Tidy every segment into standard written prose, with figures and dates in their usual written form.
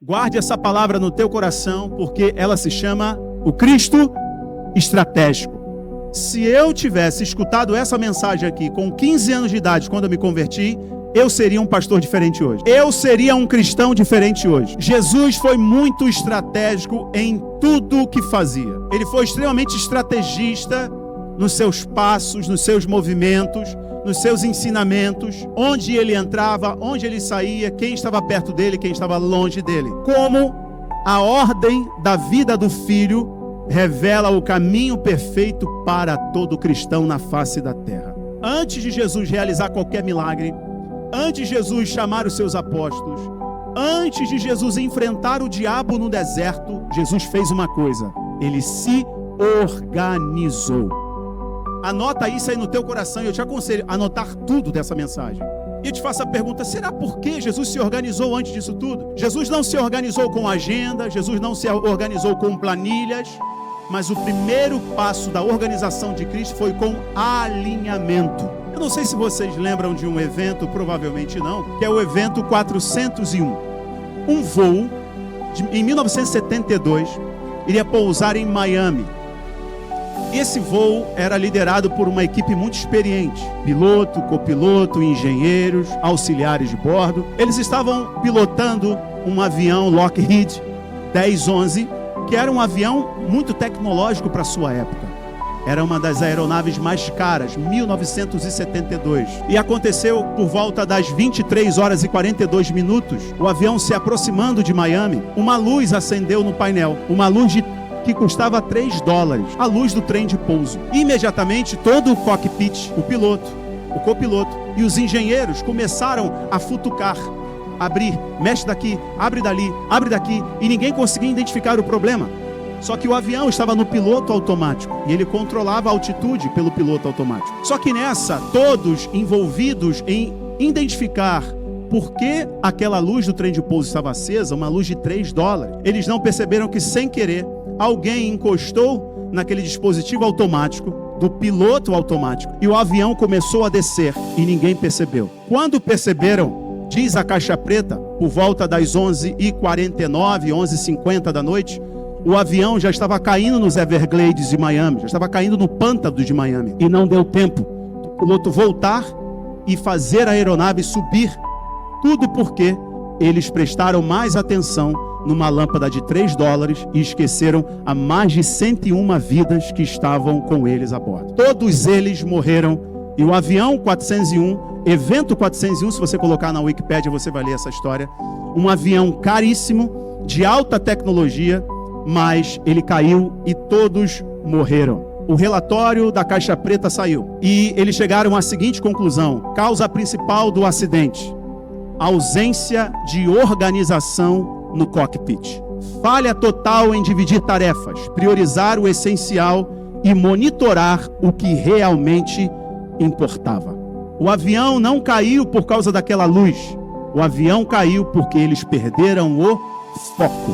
Guarde essa palavra no teu coração, porque ela se chama o Cristo estratégico. Se eu tivesse escutado essa mensagem aqui com 15 anos de idade, quando eu me converti, eu seria um pastor diferente hoje. Eu seria um cristão diferente hoje. Jesus foi muito estratégico em tudo o que fazia. Ele foi extremamente estrategista nos seus passos, nos seus movimentos, nos seus ensinamentos, onde ele entrava, onde ele saía, quem estava perto dele, quem estava longe dele. Como a ordem da vida do Filho revela o caminho perfeito para todo cristão na face da terra. Antes de Jesus realizar qualquer milagre, antes de Jesus chamar os seus apóstolos, antes de Jesus enfrentar o diabo no deserto, Jesus fez uma coisa: ele se organizou. Anota isso aí no teu coração e eu te aconselho a anotar tudo dessa mensagem. E eu te faço a pergunta: será por que Jesus se organizou antes disso tudo? Jesus não se organizou com agenda, Jesus não se organizou com planilhas, mas o primeiro passo da organização de Cristo foi com alinhamento. Eu não sei se vocês lembram de um evento, provavelmente não, que é o evento 401. Um voo em 1972 iria pousar em Miami. Esse voo era liderado por uma equipe muito experiente. Piloto, copiloto, engenheiros, auxiliares de bordo. Eles estavam pilotando um avião Lockheed 1011, que era um avião muito tecnológico para a sua época. Era uma das aeronaves mais caras, 1972. E aconteceu por volta das 23 horas e 42 minutos, o avião se aproximando de Miami, uma luz acendeu no painel, uma luz que custava $3, a luz do trem de pouso. Imediatamente, todo o cockpit, o piloto, o copiloto e os engenheiros começaram a futucar, abrir, mexe daqui, abre dali, abre daqui, e ninguém conseguia identificar o problema. Só que o avião estava no piloto automático e ele controlava a altitude pelo piloto automático. Só que nessa, todos envolvidos em identificar por que aquela luz do trem de pouso estava acesa, uma luz de $3, eles não perceberam que, sem querer, alguém encostou naquele dispositivo automático do piloto automático e o avião começou a descer e ninguém percebeu. Quando perceberam, diz a caixa preta, por volta das 11h49, 11h50 da noite, o avião já estava caindo nos Everglades de Miami, já estava caindo no pântano de Miami. E não deu tempo do piloto voltar e fazer a aeronave subir. Tudo porque eles prestaram mais atenção numa lâmpada de $3 e esqueceram a mais de 101 vidas que estavam com eles a bordo. Todos eles morreram e o avião 401, evento 401, se você colocar na Wikipédia você vai ler essa história, um avião caríssimo, de alta tecnologia, mas ele caiu e todos morreram. O relatório da caixa preta saiu e eles chegaram à seguinte conclusão: causa principal do acidente: ausência de organização no cockpit. Falha total em dividir tarefas, priorizar o essencial e monitorar o que realmente importava. O avião não caiu por causa daquela luz. O avião caiu porque eles perderam o foco.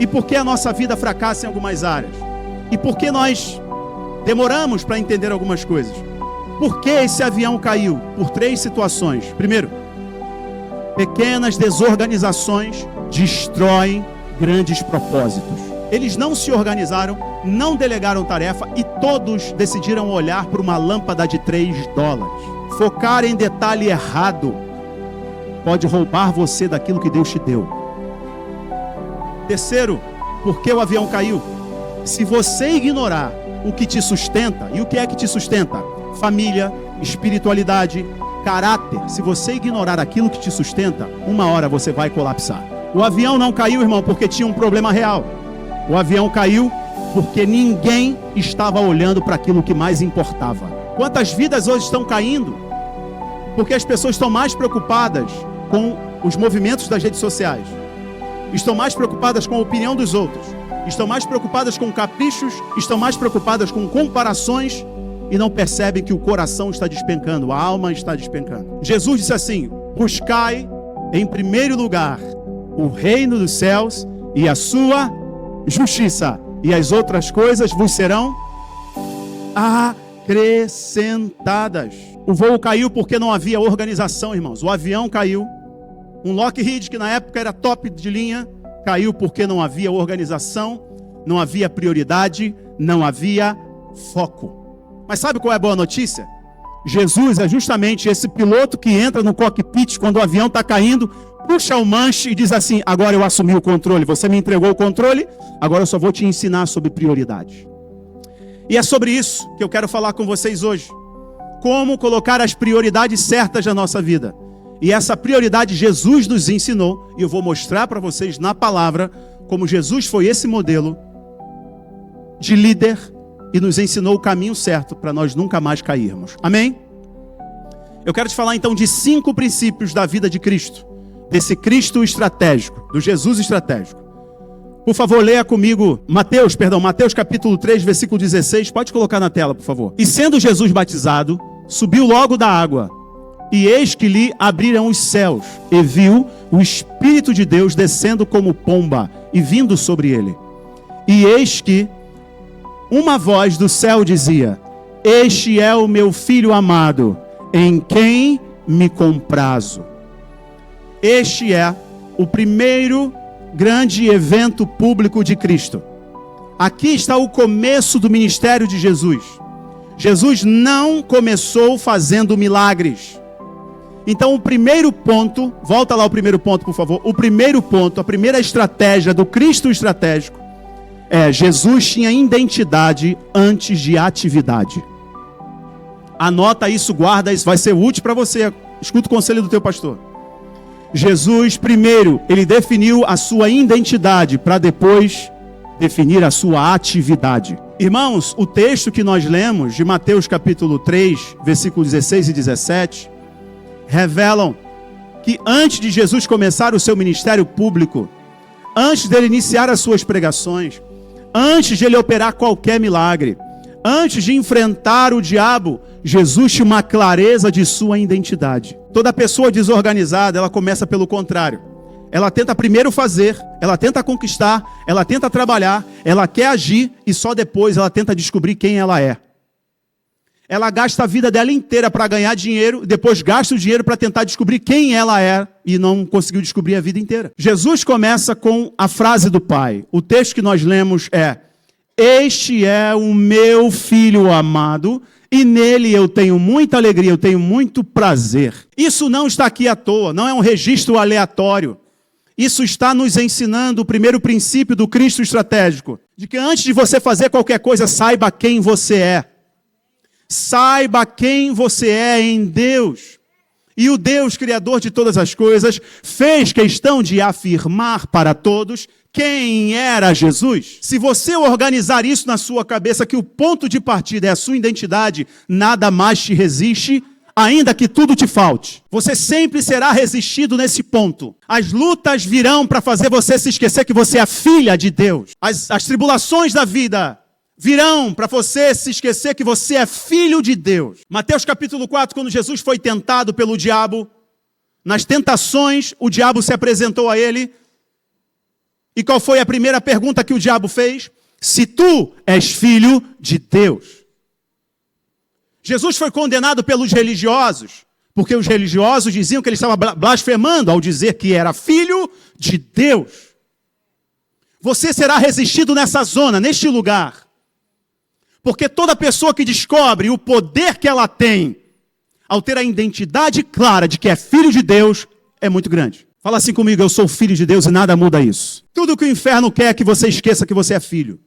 E por que a nossa vida fracassa em algumas áreas? E por que nós demoramos para entender algumas coisas? Por que esse avião caiu? Por 3 situações. Primeiro, pequenas desorganizações destroem grandes propósitos. Eles não se organizaram, não delegaram tarefa e todos decidiram olhar para uma lâmpada de $3. Focar em detalhe errado pode roubar você daquilo que Deus te deu. Terceiro, por que o avião caiu? Se você ignorar o que te sustenta, e o que é que te sustenta? Família, espiritualidade, caráter. Se você ignorar aquilo que te sustenta, uma hora você vai colapsar. O avião não caiu, irmão, porque tinha um problema real. O avião caiu porque ninguém estava olhando para aquilo que mais importava. Quantas vidas hoje estão caindo? Porque as pessoas estão mais preocupadas com os movimentos das redes sociais. Estão mais preocupadas com a opinião dos outros. Estão mais preocupadas com caprichos. Estão mais preocupadas com comparações. E não percebem que o coração está despencando. A alma está despencando. Jesus disse assim: buscai em primeiro lugar o reino dos céus e a sua justiça. E as outras coisas vos serão acrescentadas. O voo caiu porque não havia organização, irmãos. O avião caiu. Um Lockheed, que na época era top de linha, Caiu porque não havia organização, não havia prioridade, não havia foco. Mas sabe qual é a boa notícia? Jesus é justamente esse piloto que entra no cockpit quando o avião está caindo, puxa o manche e diz assim: agora eu assumi o controle, você me entregou o controle, agora eu só vou te ensinar sobre prioridade. E é sobre isso que eu quero falar com vocês hoje. Como colocar as prioridades certas na nossa vida. E essa prioridade Jesus nos ensinou, e eu vou mostrar para vocês na palavra como Jesus foi esse modelo de líder e nos ensinou o caminho certo para nós nunca mais cairmos. Amém? Eu quero te falar então de 5 princípios da vida de Cristo, desse Cristo estratégico, do Jesus estratégico. Por favor, leia comigo Mateus capítulo 3, versículo 16. Pode colocar na tela, por favor. E sendo Jesus batizado, subiu logo da água, e eis que lhe abriram os céus, e viu o Espírito de Deus descendo como pomba e vindo sobre ele. E eis que uma voz do céu dizia: este é o meu filho amado, em quem me comprazo. Este é o primeiro grande evento público de Cristo. Aqui está o começo do ministério de Jesus. Jesus não começou fazendo milagres. Então o primeiro ponto, volta lá o primeiro ponto, por favor. O primeiro ponto, a primeira estratégia do Cristo estratégico é: Jesus tinha identidade antes de atividade. Anota isso, guarda isso, vai ser útil para você. Escuta o conselho do teu pastor. Jesus, primeiro, ele definiu a sua identidade para depois definir a sua atividade. Irmãos, o texto que nós lemos de Mateus capítulo 3, versículos 16 e 17, revelam que antes de Jesus começar o seu ministério público, antes dele iniciar as suas pregações, antes de ele operar qualquer milagre, antes de enfrentar o diabo, Jesus tinha uma clareza de sua identidade. Toda pessoa desorganizada, ela começa pelo contrário. Ela tenta primeiro fazer, ela tenta conquistar, ela tenta trabalhar, ela quer agir e só depois ela tenta descobrir quem ela é. Ela gasta a vida dela inteira para ganhar dinheiro, depois gasta o dinheiro para tentar descobrir quem ela é e não conseguiu descobrir a vida inteira. Jesus começa com a frase do Pai. O texto que nós lemos é: este é o meu filho amado, e nele eu tenho muita alegria, eu tenho muito prazer. Isso não está aqui à toa, não é um registro aleatório. Isso está nos ensinando o primeiro princípio do Cristo estratégico, de que antes de você fazer qualquer coisa, saiba quem você é. Saiba quem você é em Deus. E o Deus, Criador de todas as coisas, fez questão de afirmar para todos quem era Jesus. Se você organizar isso na sua cabeça, que o ponto de partida é a sua identidade, nada mais te resiste, ainda que tudo te falte. Você sempre será resistido nesse ponto. As lutas virão para fazer você se esquecer que você é filha de Deus. As tribulações da vida virão para você se esquecer que você é filho de Deus. Mateus capítulo 4, quando Jesus foi tentado pelo diabo, nas tentações, o diabo se apresentou a ele. E qual foi a primeira pergunta que o diabo fez? Se tu és filho de Deus. Jesus foi condenado pelos religiosos, porque os religiosos diziam que ele estava blasfemando ao dizer que era filho de Deus. Você será resistido nessa zona, neste lugar. Porque toda pessoa que descobre o poder que ela tem, ao ter a identidade clara de que é filho de Deus, é muito grande. Fala assim comigo: eu sou filho de Deus e nada muda isso. Tudo que o inferno quer é que você esqueça que você é filho.